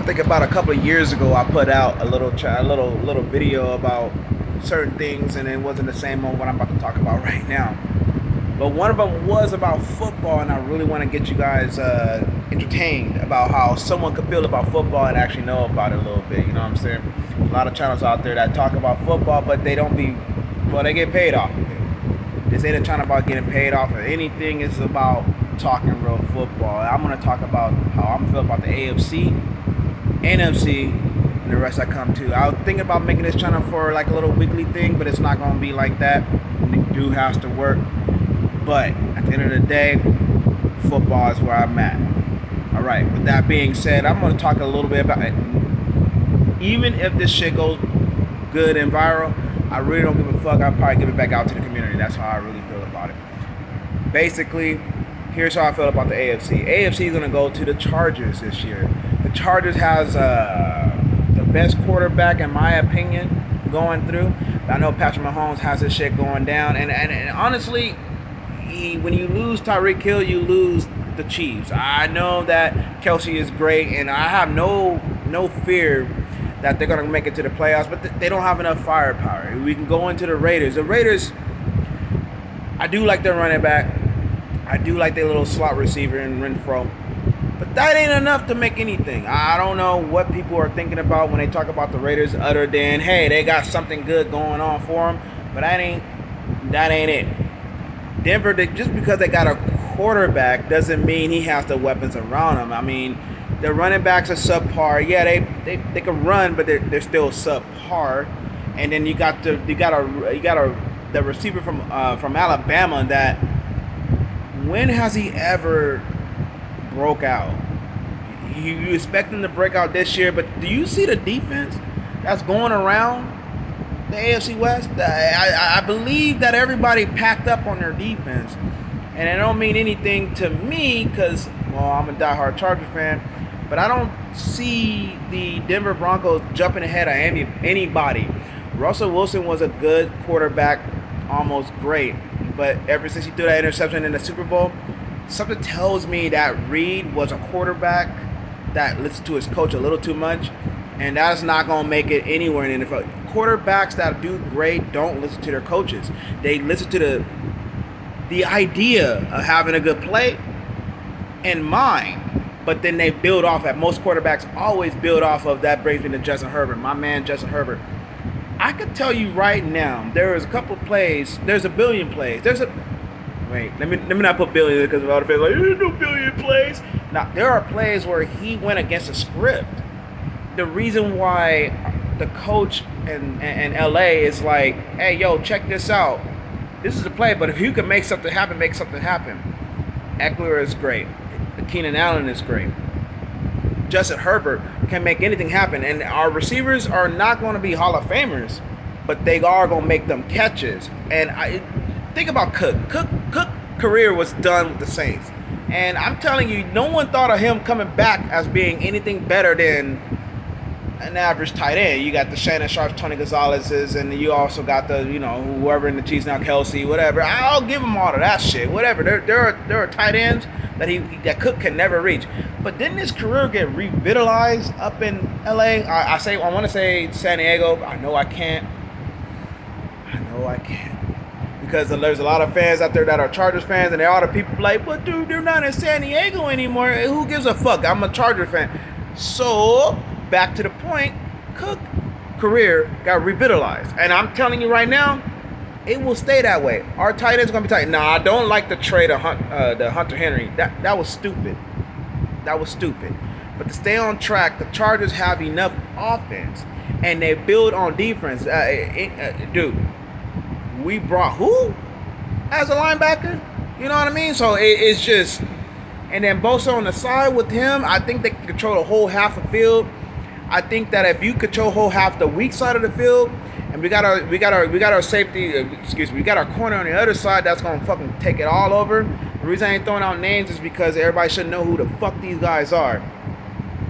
think about a couple of years ago, I put out a little video about certain things, and it wasn't the same on what I'm about to talk about right now. But one of them was about football, and I really want to get you guys entertained about how someone could feel about football and actually know about it a little bit. You know what I'm saying? A lot of channels out there that talk about football, but they don't be, well, they get paid off of it. This ain't a channel about getting paid off of anything. It's about talking real football. I'm going to talk about how I'm feeling about the AFC, NFC, and the rest I come to. I was thinking about making this channel for like a little weekly thing, but it's not going to be like that. It do has to work. But at the end of the day, football is where I'm at. All right, with that being said, I'm going to talk a little bit about it. Even if this shit goes good and viral, I really don't give a fuck. I'll probably give it back out to the community. That's how I really feel about it. Basically, here's how I feel about the AFC. AFC is going to go to the Chargers this year. The Chargers has the best quarterback, in my opinion, going through. I know Patrick Mahomes has his shit going down. And honestly, when you lose Tyreek Hill, you lose the Chiefs. I know that Kelsey is great, and I have no fear that they're going to make it to the playoffs, but they don't have enough firepower. We can go into the Raiders. The Raiders, I do like their running back. I do like their little slot receiver in Renfro. But that ain't enough to make anything. I don't know what people are thinking about when they talk about the Raiders other than, hey, they got something good going on for them. But that ain't it. Denver, just because they got a quarterback doesn't mean he has the weapons around him. I mean, the running backs are subpar. Yeah, they can run, but they're still subpar. And then you got the receiver from Alabama that, when has he ever broke out? You expect him to break out this year, but do you see the defense that's going around the AFC West? I believe that everybody packed up on their defense, and I don't mean anything to me because, well, I'm a diehard Chargers fan, but I don't see the Denver Broncos jumping ahead of anybody. Russell Wilson was a good quarterback, almost great, but ever since he threw that interception in the Super Bowl, something tells me that Reed was a quarterback that listened to his coach a little too much, and that's not going to make it anywhere in the NFL. Quarterbacks that do great don't listen to their coaches. They listen to the idea of having a good play in mind, but then they build off that. Most quarterbacks always build off of that. Brings me to Justin Herbert, my man Justin Herbert. I could tell you right now, there is a couple plays. There's a billion plays. Wait, let me not put billion because of all the fans like, there's no billion plays. Now, there are plays where he went against the script. The reason why the coach in LA is like, hey, yo, check this out. This is a play, but if you can make something happen, make something happen. Eckler is great. Keenan Allen is great. Justin Herbert can make anything happen. And our receivers are not going to be Hall of Famers, but they are going to make them catches. And think about Cook. Cook's career was done with the Saints. And I'm telling you, no one thought of him coming back as being anything better than an average tight end. You got the Shannon Sharps, Tony Gonzalez's, and you also got the, whoever in the Chiefs now, Kelsey, whatever. I'll give him all of that shit, whatever. There are tight ends that Cook can never reach. But didn't his career get revitalized up in LA? I want to say San Diego. I know I can't. Because there's a lot of fans out there that are Chargers fans, and there are the people like, but dude, they're not in San Diego anymore. Who gives a fuck? I'm a Charger fan. So, back to the point, Cook's career got revitalized. And I'm telling you right now, it will stay that way. Our tight end's going to be tight. Nah, I don't like the trade of Hunter Henry. That was stupid. That was stupid. But to stay on track, the Chargers have enough offense, and they build on defense. Dude, we brought who as a linebacker? You know what I mean? So it's just, and then Bosa on the side with him, I think they can control the whole half of the field. I think that if you control whole half the weak side of the field, and we got our safety, we got our corner on the other side that's gonna fucking take it all over. The reason I ain't throwing out names is because everybody should know who the fuck these guys are.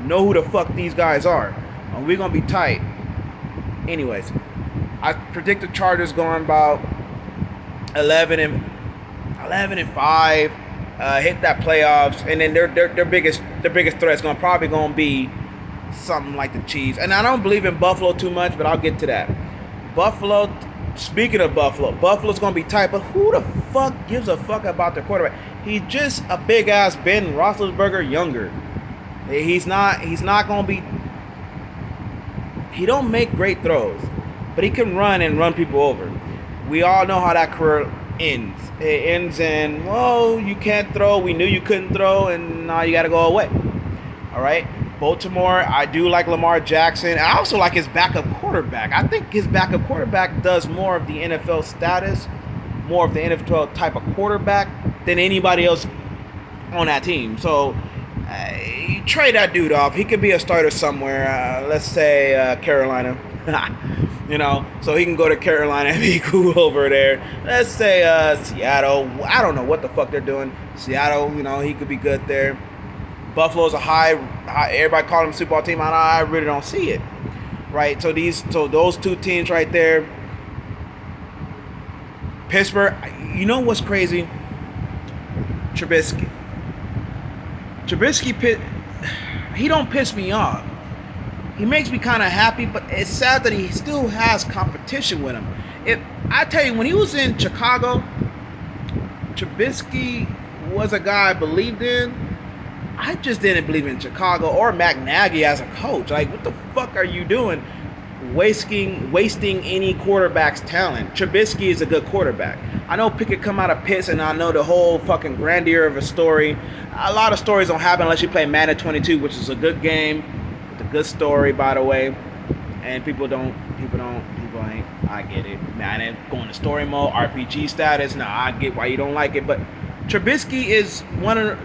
Know who the fuck these guys are, and we're gonna be tight. Anyways, I predict the Chargers going about 11 and 5, hit that playoffs, and then their biggest threat is probably gonna be something like the Chiefs. And I don't believe in Buffalo too much, but I'll get to that. Buffalo. Speaking of Buffalo, Buffalo's gonna be tight, but who the fuck gives a fuck about their quarterback? He's just a big ass Ben Roethlisberger younger. He's not gonna be. He don't make great throws, but he can run and run people over. We all know how that career ends. It ends in, well, you can't throw. We knew you couldn't throw, and now you got to go away. All right. Baltimore, I do like Lamar Jackson. I also like his backup quarterback. I think his backup quarterback does more of the NFL status, more of the NFL type of quarterback than anybody else on that team. So you trade that dude off. He could be a starter somewhere. Let's say Carolina. So he can go to Carolina and be cool over there. Let's say Seattle. I don't know what the fuck they're doing. Seattle, he could be good there. Buffalo's a high, everybody call them Super Bowl team. I really don't see it, right? So those two teams right there. Pittsburgh. You know what's crazy? Trubisky, he don't piss me off. He makes me kind of happy, but it's sad that he still has competition with him. I tell you, when he was in Chicago, Trubisky was a guy I believed in. I just didn't believe in Chicago or Matt Nagy as a coach. Like, what the fuck are you doing? Wasting any quarterback's talent. Trubisky is a good quarterback. I know Pickett come out of Pitts, and I know the whole fucking grandeur of a story. A lot of stories don't happen unless you play Madden 22, which is a good game. It's a good story, by the way. And people ain't. I get it. Madden going to story mode, RPG status. Now I get why you don't like it, but Trubisky is one of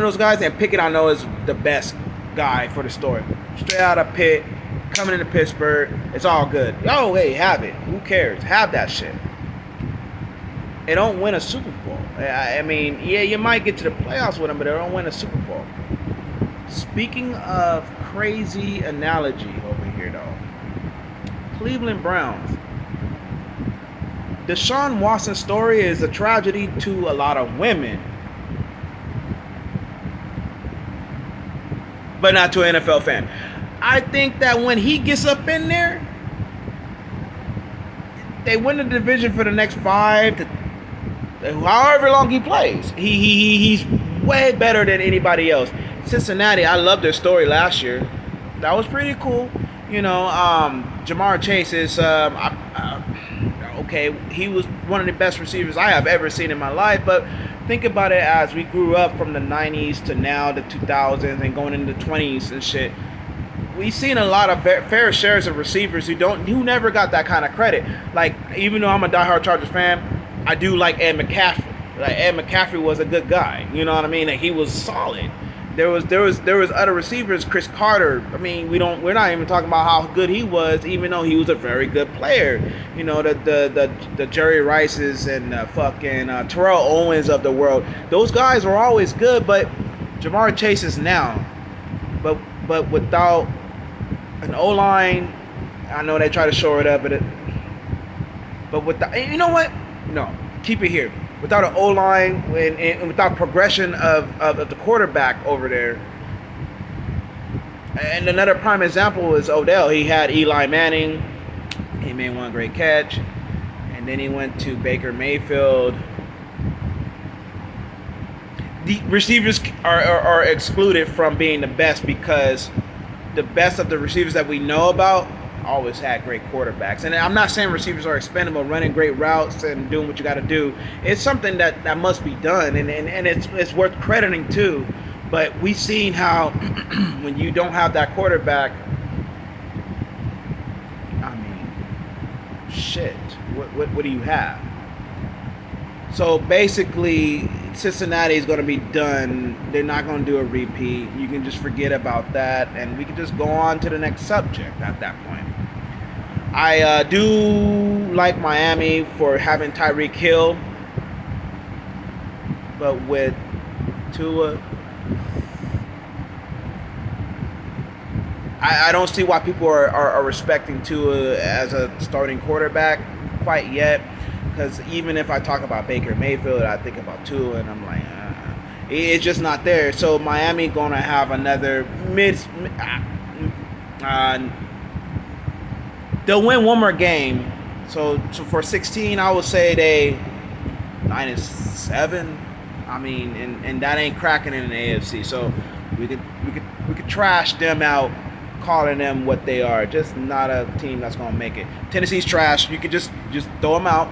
those guys, and Pickett I know is the best guy for the story. Straight out of Pitt, coming into Pittsburgh, it's all good. Oh, hey, have it. Who cares? Have that shit. They don't win a Super Bowl. I mean, yeah, you might get to the playoffs with them, but they don't win a Super Bowl. Speaking of crazy analogy over here, though, Cleveland Browns. Deshaun Watson's story is a tragedy to a lot of women, but not to an NFL fan. I think that when he gets up in there, they win the division for the next 5 to however long he plays. He's way better than anybody else. Cincinnati, I loved their story last year. That was pretty cool. Jamar Chase is okay, he was one of the best receivers I have ever seen in my life, but think about it as we grew up from the 90s to now the 2000s and going into the 20s and shit. We've seen a lot of fair shares of receivers who never got that kind of credit. Like, even though I'm a diehard Chargers fan, I do like Ed McCaffrey. Like, Ed McCaffrey was a good guy. You know what I mean? Like, he was solid. There was other receivers, Chris Carter. I mean, we're not even talking about how good he was, even though he was a very good player. The Jerry Rices and fucking Terrell Owens of the world. Those guys were always good, but Jamar Chase is now. But without an O-line, I know they try to shore it up, but you know what? No, keep it here. Without an O-line and without progression of the quarterback over there. And another prime example is Odell. He had Eli Manning. He made one great catch. And then he went to Baker Mayfield. The receivers are excluded from being the best because the best of the receivers that we know about always had great quarterbacks. And I'm not saying receivers are expendable, running great routes and doing what you got to do. It's something that must be done, and it's worth crediting too. But we've seen how when you don't have that quarterback, I mean, shit, what do you have? So basically, Cincinnati is going to be done. They're not going to do a repeat. You can just forget about that, and we can just go on to the next subject at that point. I do like Miami for having Tyreek Hill, but with Tua, I don't see why people are respecting Tua as a starting quarterback quite yet. Because even if I talk about Baker Mayfield, I think about Tua, and I'm like, it's just not there. So Miami gonna have another Uh, they'll win one more game. So for 16, I would say they 9-7. I mean, and that ain't cracking in the AFC. So we could trash them out, calling them what they are. Just not a team that's gonna make it. Tennessee's trash. You could just throw them out.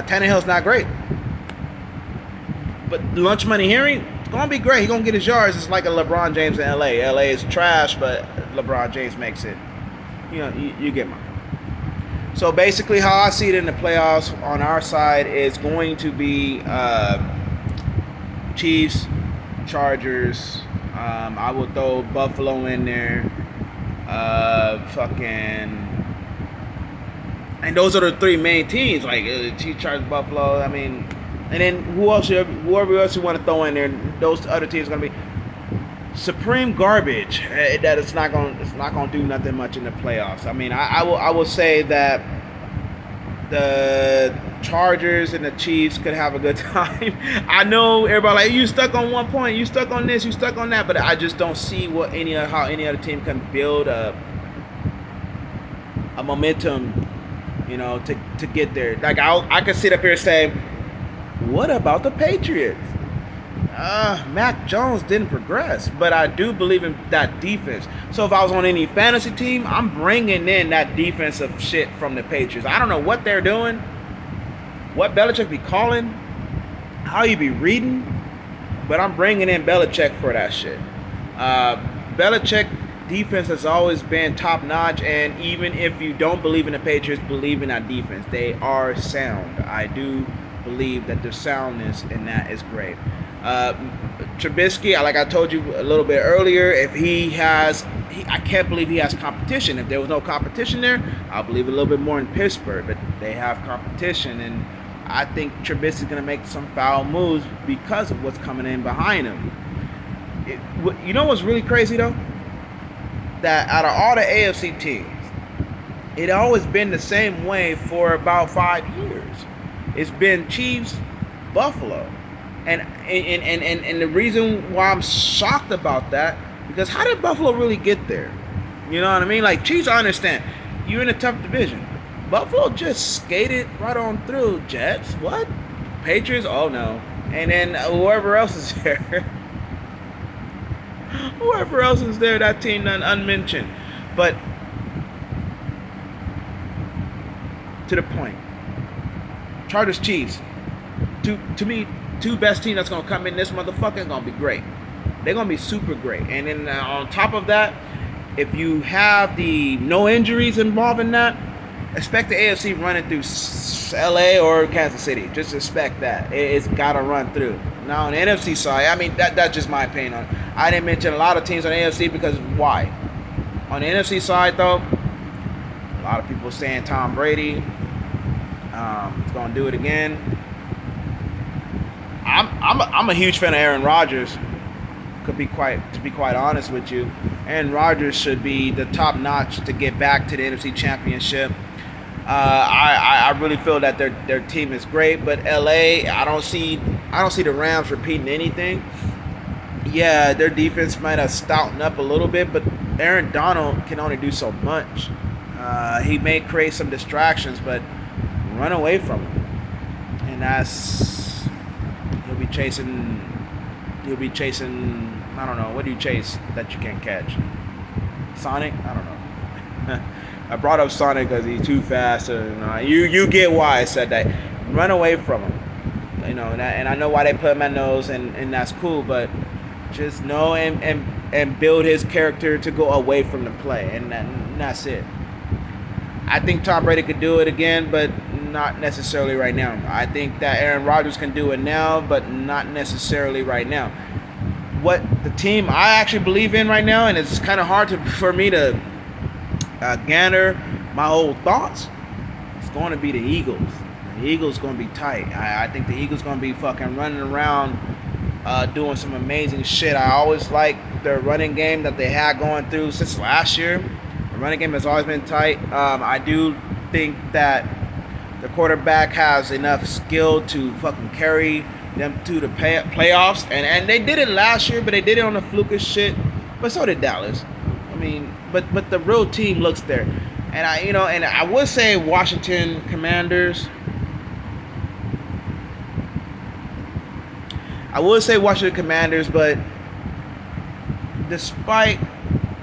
Tannehill's not great, but lunch money Henry, it's gonna be great. He's gonna get his yards. It's like a LeBron James in LA. LA is trash, but LeBron James makes it. You know, you get my. So basically, how I see it in the playoffs on our side is going to be Chiefs, Chargers. I will throw Buffalo in there. And those are the three main teams, like Chiefs, Chargers, Buffalo. I mean, and then whoever else you want to throw in there, those other teams are gonna be supreme garbage. That it's not gonna do nothing much in the playoffs. I mean, I will say that the Chargers and the Chiefs could have a good time. I know everybody like, you stuck on one point, you stuck on this, you stuck on that, but I just don't see how any other team can build a momentum, you know, to get there. Like I could sit up here and say, what about the Patriots? Mac Jones didn't progress, but I do believe in that defense. So if I was on any fantasy team, I'm bringing in that defensive shit from the Patriots. I don't know what they're doing, what Belichick be calling, how you be reading, but I'm bringing in Belichick for that shit. Belichick defense has always been top notch, and even if you don't believe in the Patriots, believe in that defense. They are sound. I do believe that their soundness in that is great. Trubisky, like I told you a little bit earlier, if I can't believe he has competition. If there was no competition there, I believe a little bit more in Pittsburgh, but they have competition, and I think Trubisky's going to make some foul moves because of what's coming in behind him. You know what's really crazy though? That out of all the AFC teams, it always been the same way for about 5 years. It's been Chiefs, Buffalo. And the reason why I'm shocked about that, because how did Buffalo really get there? You know what I mean? Like, Chiefs, I understand. You're in a tough division. Buffalo just skated right on through. Jets, what? Patriots, oh no. And then whoever else is there. Whoever else is there, that team unmentioned. But to the point. Chargers, Chiefs. To me, two best teams that's gonna come in this motherfucker gonna be great. They're gonna be super great. And then on top of that, if you have the no injuries involved in that, expect the AFC running through LA or Kansas City. Just expect that. It's gotta run through. Now on the NFC side, I mean that's just my opinion on it. I didn't mention a lot of teams on the AFC because why? On the NFC side though, a lot of people saying Tom Brady is gonna do it again. I'm a huge fan of Aaron Rodgers. To be quite honest with you, Aaron Rodgers should be the top notch to get back to the NFC Championship. I really feel that their team is great, but LA, I don't see the Rams repeating anything. Yeah, their defense might have stoutened up a little bit, but Aaron Donald can only do so much. He may create some distractions, but run away from him, and he'll be chasing. I don't know. What do you chase that you can't catch? Sonic? I don't know. I brought up Sonic because he's too fast. You get why I said that. Run away from him. You know, and I know why they put him at nose, and that's cool. But just know and build his character to go away from the play, and that's it. I think Tom Brady could do it again, but not necessarily right now. I think that Aaron Rodgers can do it now, but not necessarily right now. What the team I actually believe in right now, and it's kind of hard for me to gather my whole thoughts, it's going to be the Eagles. The Eagles going to be tight. I think the Eagles going to be fucking running around doing some amazing shit. I always like their running game that they had going through since last year. The running game has always been tight. I do think that the quarterback has enough skill to fucking carry them to the playoffs, and they did it last year, but they did it on the flukish shit. But so did Dallas. I mean, but the real team looks there. And I would say Washington Commanders. I would say Washington Commanders, but despite